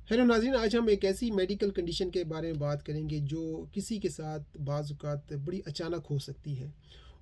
Hello नाज़रीन, आज हम एक ऐसी मेडिकल कंडीशन के बारे में बात करेंगे जो किसी के साथ बाज़ औक़ात बड़ी अचानक हो सकती है।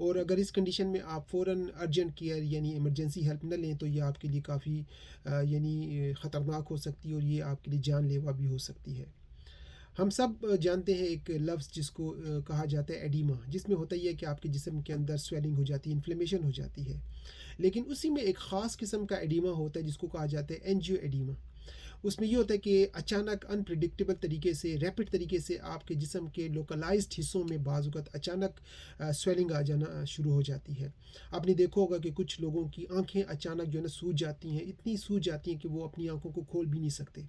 और अगर इस कंडीशन में आप फ़ौरन अर्जेंट केयर यानी इमरजेंसी हेल्प न लें तो ये आपके लिए काफ़ी ख़तरनाक हो सकती है और ये आपके लिए जानलेवा भी हो सकती है। हम सब जानते हैं एक लफ्ज़ जिसको कहा जाता है एडीमा, जिसमें होता ही है कि आपके जिस्म के अंदर स्वेलिंग हो जाती है, इन्फ्लेमेशन हो जाती है। लेकिन उसी में एक ख़ास किस्म का एडीमा होता है जिसको कहा जाता है एंजियो एडीमा। उसमें ये होता है कि अचानक अनप्रिडिक्टेबल तरीके से, रैपिड तरीके से आपके जिस्म के लोकलाइज्ड हिस्सों में बाज़ औक़ात अचानक स्वेलिंग आ जाना शुरू हो जाती है। आपने देखा होगा कि कुछ लोगों की आँखें अचानक जो है ना सूज जाती हैं, इतनी सूज जाती हैं कि वो अपनी आँखों को खोल भी नहीं सकते।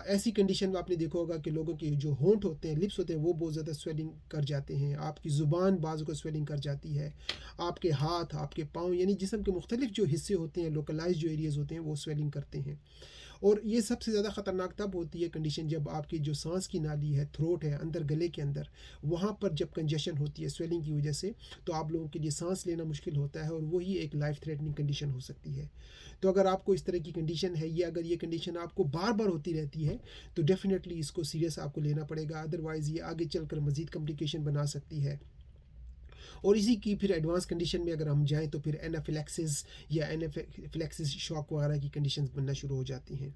ऐसी कंडीशन में आपने देखा होगा कि लोगों के जो होंठ होते हैं, लिप्स होते हैं, वो बहुत ज़्यादा स्वेलिंग कर जाते हैं। आपकी ज़ुबान बाज़ को स्वेलिंग कर जाती है। आपके हाथ, आपके पाँव यानी जिस्म के मुख्तलिफ जो हिस्से होते हैं, लोकलाइज़ जो एरियाज़ होते हैं, वो स्वेलिंग करते हैं। और ये सबसे ज़्यादा ख़तरनाक तब होती है कंडीशन जब आपकी जो सांस की नाली है, थ्रोट है, अंदर गले के अंदर, वहाँ पर जब कंजेशन होती है स्वेलिंग की वजह से, तो आप लोगों के लिए सांस लेना मुश्किल होता है और वही एक लाइफ थ्रेटनिंग कंडीशन हो सकती है। तो अगर आपको इस तरह की कंडीशन है या अगर ये कंडीशन आपको बार बार होती रहती है तो डेफिनेटली इसको सीरियस आपको लेना पड़ेगा, अदरवाइज़ ये आगे चलकर मज़ीद कॉम्प्लिकेशन बना सकती है। और इसी की फिर एडवांस कंडीशन में अगर हम जाएँ तो फिर एनाफिलैक्सिस या एनाफिलैक्सिस शॉक वगैरह की कंडीशंस बनना शुरू हो जाती हैं।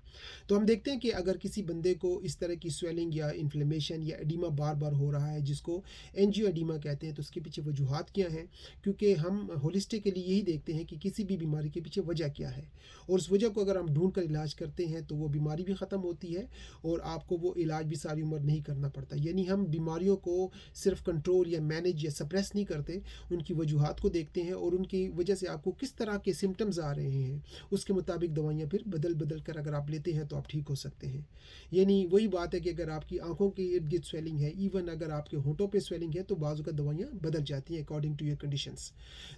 तो हम देखते हैं कि अगर किसी बंदे को इस तरह की स्वेलिंग या इन्फ्लेमेशन या एडिमा बार बार हो रहा है जिसको एंजियो एडिमा कहते हैं, तो उसके पीछे वजूहात क्या हैं? क्योंकि हम होलिस्टिकली यही देखते हैं कि किसी भी बीमारी के पीछे वजह क्या है, और उस वजह को अगर हम ढूंढ कर इलाज करते हैं तो वो बीमारी भी ख़त्म होती है और आपको वो इलाज भी सारी उम्र नहीं करना पड़ता। यानी हम बीमारियों को सिर्फ कंट्रोल या मैनेज या सप्रेस नहीं करते, उनकी वजूहात को देखते हैं और उनकी वजह से आपको किस तरह के सिम्टम्स आ रहे हैं, उसके मुताबिक दवाइयाँ फिर बदल बदल कर अगर आप लेते हैं तो आप ठीक हो सकते हैं। यानी वही बात है कि अगर आपकी आंखों के इर्द गिर्द स्वेलिंग है, इवन अगर आपके होंठों पे स्वेलिंग है, तो बाज़ औक़ात दवाइयाँ बदल जाती हैं अकॉर्डिंग टू योर कंडीशंस।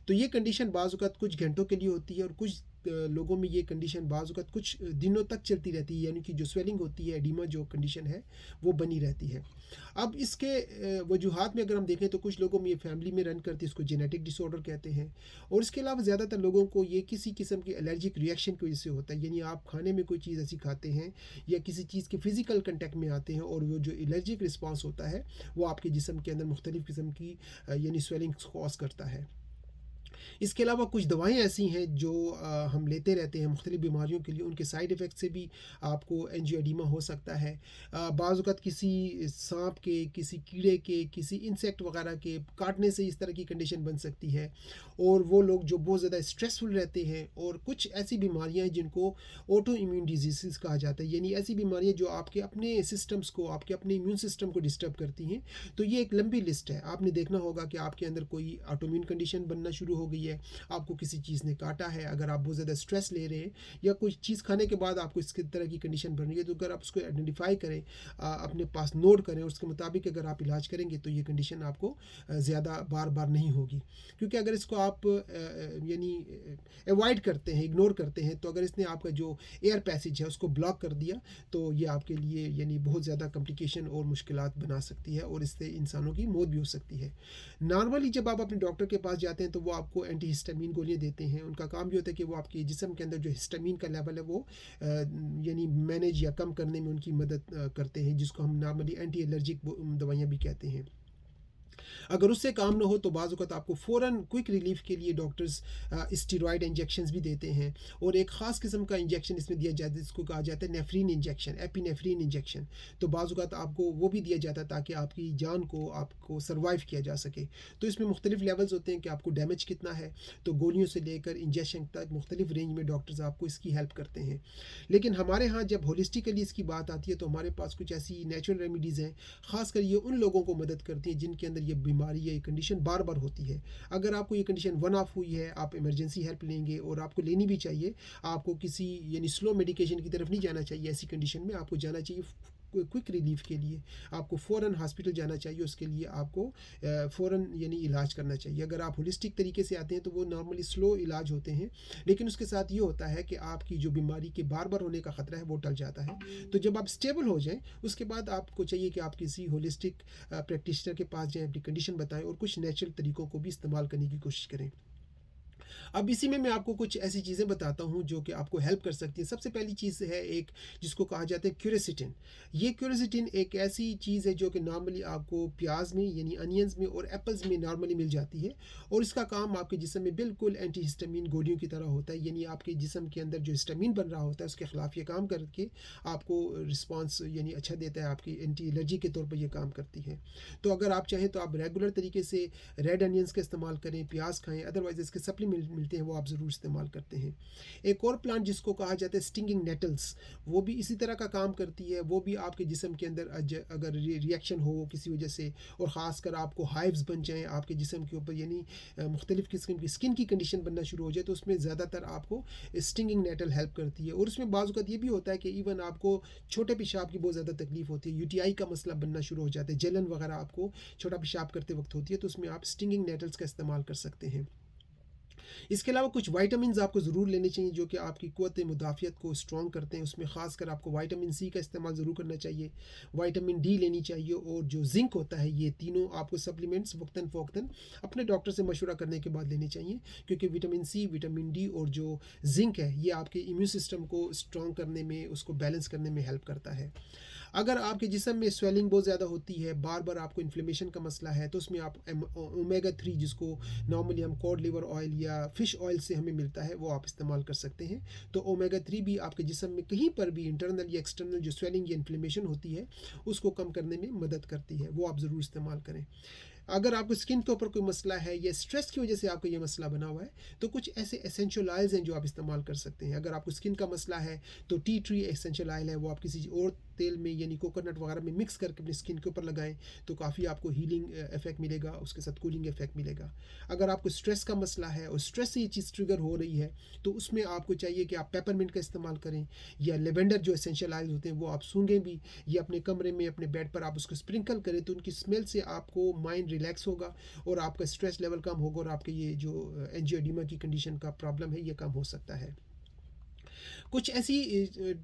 तो ये कंडीशन बाज़ औक़ात कुछ घंटों के लिए होती है और कुछ लोगों में ये कंडीशन बाज़ औक़ात कुछ दिनों तक चलती रहती है, यानी कि जो स्वेलिंग होती है, एडिमा जो कंडीशन है, वो बनी रहती है। अब इसके वजूहात में अगर हम देखें तो कुछ लोगों में ये फैमिली में रन करती है, इसको जेनेटिक डिसऑर्डर कहते हैं। और इसके अलावा ज़्यादातर लोगों को ये किसी किस्म की एलर्जिक रिएक्शन की वजह से होता है, यानी आप खाने में कोई चीज़ ऐसी खाते हैं या किसी चीज़ के फिजिकल कंटेक्ट में आते हैं और वो जो एलर्जिक रिस्पॉन्स होता है वो आपके जिस्म के अंदर मुख्तलिफ़ किस्म की यानी स्वेलिंग कॉज करता है। इसके अलावा कुछ दवाएँ ऐसी हैं जो हम लेते रहते हैं मुख्तलिफ़ बीमारियों के लिए, उनके साइड इफ़ेक्ट से भी आपको एंजियोएडिमा हो सकता है। बाज़ औक़ात किसी साँप के, किसी कीड़े के, किसी इंसेक्ट वग़ैरह के काटने से इस तरह की कंडीशन बन सकती है। और वो लोग जो बहुत ज़्यादा स्ट्रेसफुल रहते हैं, और कुछ ऐसी बीमारियाँ हैं जिनको ऑटो इम्यून डिजीज़ेज़ कहा जाता है, यानी ऐसी बीमारियाँ जो आपके अपने सिस्टम्स को, आपके अपने इम्यून सिस्टम को डिस्टर्ब करती हैं। तो ये एक लंबी लिस्ट है। आपने देखना होगा कि आपके अंदर कोई ऑटोइम्यून कंडीशन बनना शुरू हो गई है, आपको किसी चीज़ ने काटा है, अगर आप बहुत ज़्यादा स्ट्रेस ले रहे हैं या कोई चीज़ खाने के बाद आपको इस तरह की कंडीशन बन रही है, तो अगर आप उसको आइडेंटिफाई करें, अपने पास नोट करें, उसके मुताबिक अगर आप इलाज करेंगे तो ये कंडीशन आपको ज़्यादा बार बार नहीं होगी। क्योंकि अगर इसको आप यानी अवॉइड करते हैं, इग्नोर करते हैं, तो अगर इसने आपका जो एयर पैसेज है उसको ब्लॉक कर दिया तो ये आपके लिए यानी बहुत ज़्यादा कॉम्प्लिकेशन और मुश्किलात बना सकती है और इससे इंसानों की मौत भी हो सकती है। नॉर्मली जब आप अपने डॉक्टर के पास जाते हैं तो वो आपको एंटी हिस्टामिन गोलियाँ देते हैं। उनका काम ये होता है कि वो आपके जिस्म के अंदर जो हिस्टामिन का लेवल है वो यानी मैनेज या कम करने में उनकी मदद करते हैं, जिसको हम नॉर्मली एंटी एलर्जिक दवाइयाँ भी कहते हैं। अगर उससे काम ना हो तो बाज़ औक़ात आपको फ़ौरन क्विक रिलीफ के लिए डॉक्टर्स स्टेरॉयड इंजेक्शंस भी देते हैं, और एक ख़ास किस्म का इंजेक्शन इसमें दिया जाता है जिसको कहा जाता है नेफ्रीन इंजेक्शन, एपिनेफ्रीन इंजेक्शन। तो बाज़ औक़ात आपको वो भी दिया जाता है ताकि आपकी जान को आपको सर्वाइव किया जा सके। तो इसमें मुख्तलिफ़ लेवल्स होते हैं कि आपको डैमेज कितना है, तो गोलियों से लेकर इंजेक्शन तक मुख्तलिफ़ रेंज में डॉक्टर्स आपको इसकी हेल्प करते हैं। लेकिन हमारे यहाँ जब होलिस्टिकली इसकी बात आती है तो हमारे पास कुछ ऐसी नेचुरल रेमेडीज़ हैं, ख़ासकर ये उन लोगों को मदद करती हैं जिनके अंदर ये बीमारी या ये कंडीशन बार बार होती है। अगर आपको ये कंडीशन वन ऑफ हुई है, आप इमरजेंसी हेल्प लेंगे, और आपको लेनी भी चाहिए। आपको किसी यानी स्लो मेडिकेशन की तरफ नहीं जाना चाहिए। ऐसी कंडीशन में आपको जाना चाहिए क्विक रिलीफ के लिए, आपको फ़ौरन हॉस्पिटल जाना चाहिए, उसके लिए आपको फ़ौरन यानी इलाज करना चाहिए। अगर आप होलिस्टिक तरीके से आते हैं तो वो नॉर्मली स्लो इलाज होते हैं, लेकिन उसके साथ ये होता है कि आपकी जो बीमारी के बार बार होने का ख़तरा है वो टल जाता है। तो जब आप स्टेबल हो जाएं उसके बाद आपको चाहिए कि आप किसी होलिस्टिक प्रैक्टिशनर के पास जाएं, अपनी कंडीशन बताएं और कुछ नेचुरल तरीकों को भी इस्तेमाल करने की कोशिश करें। अब इसी में मैं आपको कुछ ऐसी चीज़ें बताता हूँ जो कि आपको हेल्प कर सकती हैं। सबसे पहली चीज़ है एक, जिसको कहा जाता है क्यूरसिटिन। ये क्यूरसिटिन एक ऐसी चीज़ है जो कि नॉर्मली आपको प्याज में यानी अनियंस में और एप्पल्स में नॉर्मली मिल जाती है, और इसका काम आपके जिस्म में बिल्कुल एंटी हिस्टामिन गोलियों की तरह होता है, यानी आपके जिस्म के अंदर जो हिस्टामिन बन रहा होता है उसके खिलाफ ये काम करके आपको रिस्पॉन्स यानी अच्छा देता है, आपकी एंटी एलर्जी के तौर पर ये काम करती है। तो अगर आप चाहें तो आप रेगुलर तरीके से रेड अनियंस का इस्तेमाल करें, प्याज खाएँ, अदरवाइज़ इसके सप्लीमेंट मिलते हैं वो आप ज़रूर इस्तेमाल करते हैं। एक और प्लांट जिसको कहा जाता है स्टिंगिंग नेटल्स, वो भी इसी तरह का काम करती है। वो भी आपके जिस्म के अंदर अगर रिएक्शन हो किसी वजह से, और ख़ासकर आपको हाइव्स बन जाएँ आपके जिस्म के ऊपर, यानी मुख्तलिफ़ किस्म की स्किन की कंडीशन बनना शुरू हो जाए, तो उसमें ज़्यादातर आपको स्टिंगिंग नेटल हेल्प करती है। और उसमें बाज़ औक़ात ये भी होता है कि इवन आपको छोटे पेशाब की बहुत ज़्यादा तकलीफ़ होती है, यूटीआई का मसला बनना शुरू हो जाता है, जलन वगैरह आपको छोटा पेशाब करते वक्त होती है, तो उसमें आप स्टिंगिंग नेटल्स का इस्तेमाल कर सकते हैं। इसके अलावा कुछ वाइटामिन आपको ज़रूर लेने चाहिए जो कि आपकी क़ुव्वत मुदाफ़ियत को स्ट्रॉन्ग करते हैं। उसमें ख़ासकर आपको विटामिन सी का इस्तेमाल ज़रूर करना चाहिए, विटामिन डी लेनी चाहिए, और जो जिंक होता है, ये तीनों आपको सप्लीमेंट्स वक्तन फ़ौक्तन अपने डॉक्टर से मशवरा करने के बाद लेने चाहिए, क्योंकि विटामिन सी, विटामिन डी और जो जिंक है ये आपके इम्यून सिस्टम को स्ट्रॉन्ग करने में, उसको बैलेंस करने में हेल्प करता है। अगर आपके जिस्म में स्वेलिंग बहुत ज़्यादा होती है, बार बार आपको इन्फ्लेमेशन का मसला है, तो उसमें आप ओमेगा 3, जिसको नॉर्मली हम कॉड लिवर ऑयल या फ़िश ऑयल से हमें मिलता है, वो आप इस्तेमाल कर सकते हैं। तो ओमेगा 3 भी आपके जिस्म में कहीं पर भी इंटरनल या एक्सटर्नल जो स्वेलिंग या इन्फ्लेमेशन होती है उसको कम करने में मदद करती है, वो आप ज़रूर इस्तेमाल करें। अगर आपको स्किन के ऊपर कोई मसला है या स्ट्रेस की वजह से आपको ये मसला बना हुआ है, तो कुछ ऐसे एसेंशियल ऑयल्स हैं जो आप इस्तेमाल कर सकते हैं। अगर आपको स्किन का मसला है तो टी ट्री एसेंशियल ऑयल है, वो आप किसी और तेल में यानी कोकोनट वगैरह में मिक्स करके अपनी स्किन के ऊपर लगाएं, तो काफ़ी आपको हीलिंग इफेक्ट मिलेगा, उसके साथ कूलिंग इफेक्ट मिलेगा। अगर आपको स्ट्रेस का मसला है और स्ट्रेस से ये चीज़ ट्रिगर हो रही है, तो उसमें आपको चाहिए कि आप पेपरमिंट का इस्तेमाल करें, या लेवेंडर जो एसेंशियल ऑयल्स होते हैं वो आप सूंघें भी, या अपने कमरे में अपने बेड पर आप उसको स्प्रिंकल करें, तो उनकी स्मेल से आपको माइंड रिलैक्स होगा और आपका स्ट्रेस लेवल कम होगा, और आपके ये जो एंजियोडीमा की कंडीशन का प्रॉब्लम है ये कम हो सकता है। कुछ ऐसी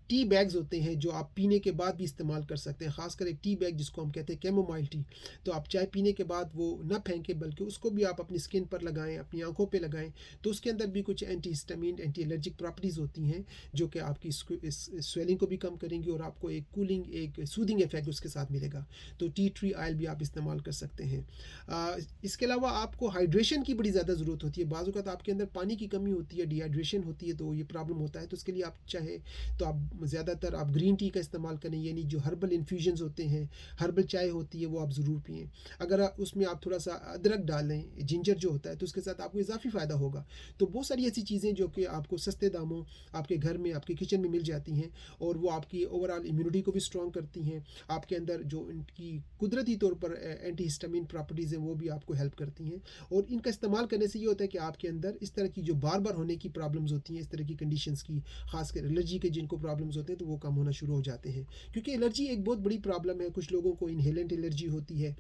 टी बैग्स होते हैं जो आप पीने के बाद भी इस्तेमाल कर सकते हैं, ख़ासकर एक टी बैग जिसको हम कहते हैं कैमोमाइल टी। तो आप चाय पीने के बाद वो ना फेंकें, बल्कि उसको भी आप अपनी स्किन पर लगाएं, अपनी आंखों पे लगाएं, तो उसके अंदर भी कुछ anti histamine, anti allergic properties होती हैं जो कि आपकी स्वेलिंग को भी कम करेंगी और आपको एक कूलिंग, एक सूदिंग इफेक्ट उसके साथ मिलेगा। तो टी ट्री ऑयल भी आप इस्तेमाल कर सकते हैं। इसके अलावा आपको हाइड्रेशन की बड़ी ज़्यादा ज़रूरत होती है। बाज़ औक़ात आपके अंदर पानी की कमी होती है, डिहाइड्रेशन होती है, तो ये प्रॉब्लम होता है। तो उसके लिए आप चाहे तो आप ज़्यादातर आप ग्रीन टी का इस्तेमाल करें, यानी जो हर्बल इन्फ्यूजन्स होते हैं, हर्बल चाय होती है, वो आप ज़रूर पिएँ। अगर उसमें आप थोड़ा सा अदरक डालें, जिंजर जो होता है, तो उसके साथ आपको इजाफी फ़ायदा होगा। तो बहुत सारी ऐसी चीज़ें जो कि आपको सस्ते दामों आपके घर में, आपके किचन में मिल जाती हैं, और वो आपकी ओवरऑल इम्यूनिटी को भी स्ट्रॉन्ग करती हैं। आपके अंदर जो इनकी कुदरती तौर पर एंटी हिस्टामिन प्रॉपर्टीज़ हैं वो भी आपको हेल्प करती हैं, और इनका इस्तेमाल करने से ये होता है कि आपके अंदर इस तरह की जो बार बार होने की प्रॉब्लम्स होती हैं, इस तरह की कंडीशंस की, खासकर एलर्जी के जिनको प्रॉब्लम्स होते हैं, तो वो कम होना शुरू हो जाते हैं। क्योंकि एलर्जी एक बहुत बड़ी प्रॉब्लम है। कुछ लोगों को इनहेलेंट एलर्जी होती है,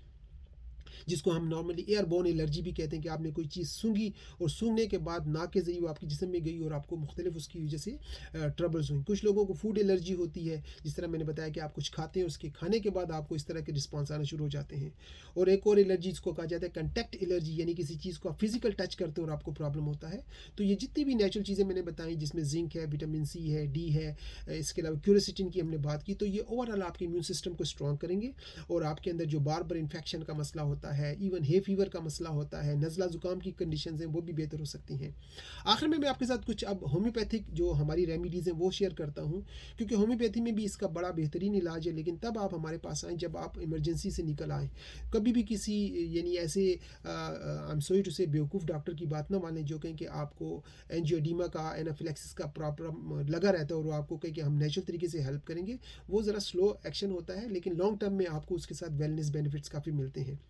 जिसको हम नॉर्मली एयरबोर्न एलर्जी भी कहते हैं, कि आपने कोई चीज़ सूंघी और सूंघने के बाद नाक के ज़रिए वो आपके जिस्म में गई और आपको मुख्तलिफ उसकी वजह से ट्रबल्स हुई। कुछ लोगों को फूड एलर्जी होती है, जिस तरह मैंने बताया कि आप कुछ खाते हैं, उसके खाने के बाद आपको इस तरह के रिस्पॉन्स आना शुरू हो जाते हैं। और एक और एलर्जी जिसको कहा जाता है कंटेक्ट एलर्जी, यानी किसी चीज़ को आप फिजिकल टच करते हैं और आपको प्रॉब्लम होता है। तो ये जितनी भी नेचुरल चीज़ें मैंने बताई, जिसमें जिंक है, विटामिन सी है, डी है, इसके अलावा क्यूरसिटिन की हमने बात की, तो ये ओवरऑल आपके इम्यून सिस्टम को स्ट्रॉन्ग करेंगे, और आपके अंदर जो बार बार इन्फेक्शन का मसला होता है, इवन हे फीवर का मसला होता है, नज़ला ज़ुकाम की कंडीशंस हैं, वो भी बेहतर हो सकती हैं। आखिर में मैं आपके साथ कुछ अब होम्योपैथिक जो हमारी रेमेडीज़ हैं वो शेयर करता हूँ, क्योंकि होम्योपैथी में भी इसका बड़ा बेहतरीन इलाज है, लेकिन तब आप हमारे पास आएँ जब आप इमरजेंसी से निकल आएँ। कभी भी किसी यानी ऐसे आई एम सॉरी टू से बेवकूफ़ डॉक्टर की बात ना मानें जो कहें कि आपको एंजियोडीमा का, एनाफिलैक्सिस का प्रॉब्लम लगा रहता है और वो आपको कहें कि हम नेचुरल तरीके से हेल्प करेंगे। वो ज़रा स्लो एक्शन होता है, लेकिन लॉन्ग टर्म में आपको उसके साथ वेलनेस बेनिफिट्स काफ़ी मिलते हैं।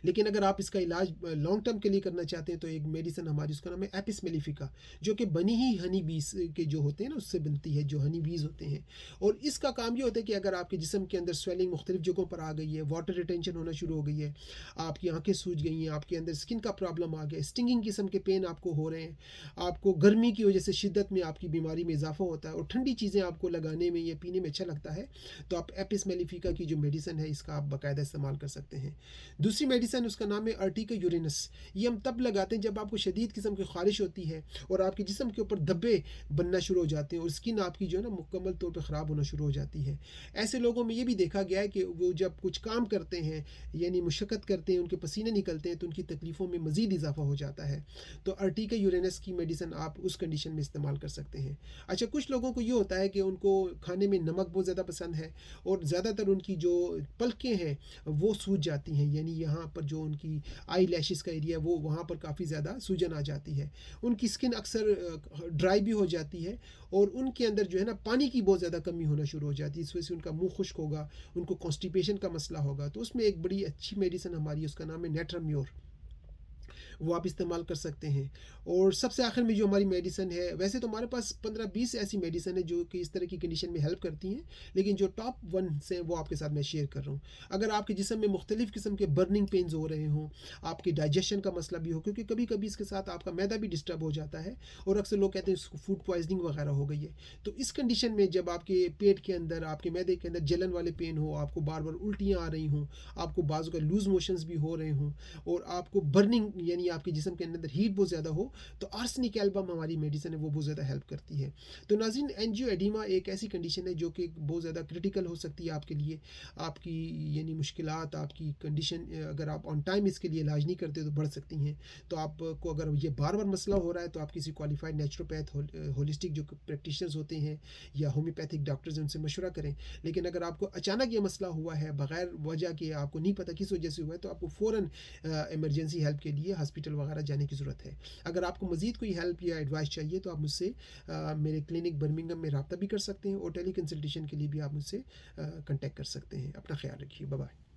लेकिन अगर आप इसका इलाज लॉन्ग टर्म के लिए करना चाहते हैं, तो एक मेडिसिन हमारी, उसका नाम है एपिस मेलिफिका, जो कि बनी ही हनी बीज के जो होते हैं ना, उससे बनती है, जो हनी बीज होते हैं। और इसका काम ये होता है कि अगर आपके जिस्म के अंदर स्वेलिंग मुख्तलिफ जगहों पर आ गई है, वाटर रिटेंशन होना शुरू हो गई है, आपकी आंखें सूज गई हैं, आपके अंदर स्किन का प्रॉब्लम आ गया, स्टिंगिंग किस्म के पेन आपको हो रहे हैं, आपको गर्मी की वजह से शिद्दत में आपकी बीमारी में इजाफा होता है, और ठंडी चीज़ें आपको लगाने में या पीने में अच्छा लगता है, तो आप एपिस मेलिफिका की जो मेडिसिन है इसका आप बाकायदा इस्तेमाल कर सकते हैं। दूसरी मेडिसिन उसका नाम है अर्टिका यूरेनस। ये हम तब लगाते हैं जब आपको शदीद किस्म की ख़ारिश होती है और आपके जिस्म के ऊपर धब्बे बनना शुरू हो जाते हैं और स्किन आपकी जो है ना मुकम्मल तौर पर ख़राब होना शुरू हो जाती है। ऐसे लोगों में ये भी देखा गया है कि वो जब कुछ काम करते हैं यानी मुशक्क़त करते हैं, उनके पसीने निकलते हैं, तो उनकी तकलीफ़ों में मज़ीद इजाफ़ा हो जाता है। तो अर्टिका यूरेनस की मेडिसिन आप उस कंडीशन में इस्तेमाल कर सकते हैं। अच्छा, कुछ लोगों को ये होता है कि उनको खाने में नमक बहुत ज़्यादा पसंद है और ज़्यादातर उनकी जो पलकें हैं वो सूज जाती हैं, यानी यहाँ पर जो उनकी आई लैशेस का एरिया है वो वहाँ पर काफ़ी ज़्यादा सूजन आ जाती है। उनकी स्किन अक्सर ड्राई भी हो जाती है और उनके अंदर जो है ना पानी की बहुत ज़्यादा कमी होना शुरू हो जाती है। इस वजह से उनका मुंह खुश्क होगा, उनको कॉन्स्टिपेशन का मसला होगा। तो उसमें एक बड़ी अच्छी मेडिसिन हमारी, उसका नाम है नेट्राम्योर, वो आप इस्तेमाल कर सकते हैं। और सबसे आखिर में जो हमारी मेडिसिन है, वैसे तो हमारे पास 15-20 ऐसी मेडिसिन है जो कि इस तरह की कंडीशन में हेल्प करती हैं, लेकिन जो टॉप 1 से वो आपके साथ मैं शेयर कर रहा हूँ। अगर आपके जिस्म में मुख्तलिफ़ किस्म के बर्निंग पेन्स हो रहे हों, आपके डाइजेशन का मसला भी हो, क्योंकि कभी कभी इसके साथ आपका मैदा भी डिस्टर्ब हो जाता है और अक्सर लोग कहते हैं इसको फूड पॉइजनिंग वगैरह हो गई है। तो इस कंडीशन में जब आपके पेट के अंदर, आपके मैदे के अंदर जलन वाले पेन हो, आपको बार बार उल्टियाँ आ रही हों, आपको बाजू का लूज़ मोशंस भी हो रहे हों और आपको बर्निंग यानी आपके जिस्म के अंदर हीट बहुत ज़्यादा हो, तो आर्सेनिक एल्बम हमारी मेडिसिन है वो बहुत ज़्यादा हेल्प करती है। तो नाज़रीन, एंजियोएडिमा एक ऐसी कंडीशन है जो कि बहुत ज़्यादा क्रिटिकल हो सकती है आपके लिए। आपकी यानी मुश्किलात, आपकी कंडीशन अगर आप ऑन टाइम इसके लिए इलाज नहीं करते तो बढ़ सकती हैं। तो आपको अगर ये बार बार मसला हो रहा है तो आप किसी क्वालिफाइड नेचुरोपैथ, होलिस्टिक जो प्रैक्टिशनर्स होते हैं या होम्योपैथिक डॉक्टर्स हैं, उनसे मशवरा करें। लेकिन अगर आपको अचानक ये मसला हुआ है बग़ैर वजह के, आपको नहीं पता किस वजह से हुआ है, तो आपको फ़ौरन इमरजेंसी हेल्प के लिए हॉस्पिटल वगैरह जाने की ज़रूरत है। अगर आपको मज़ीद कोई हेल्प या एडवाइस चाहिए तो आप मुझसे मेरे क्लिनिक बर्मिंघम में रब्ता भी कर सकते हैं और टेली कंसल्टेशन के लिए भी आप मुझसे कॉन्टैक्ट कर सकते हैं। अपना ख्याल रखिए। Bye bye.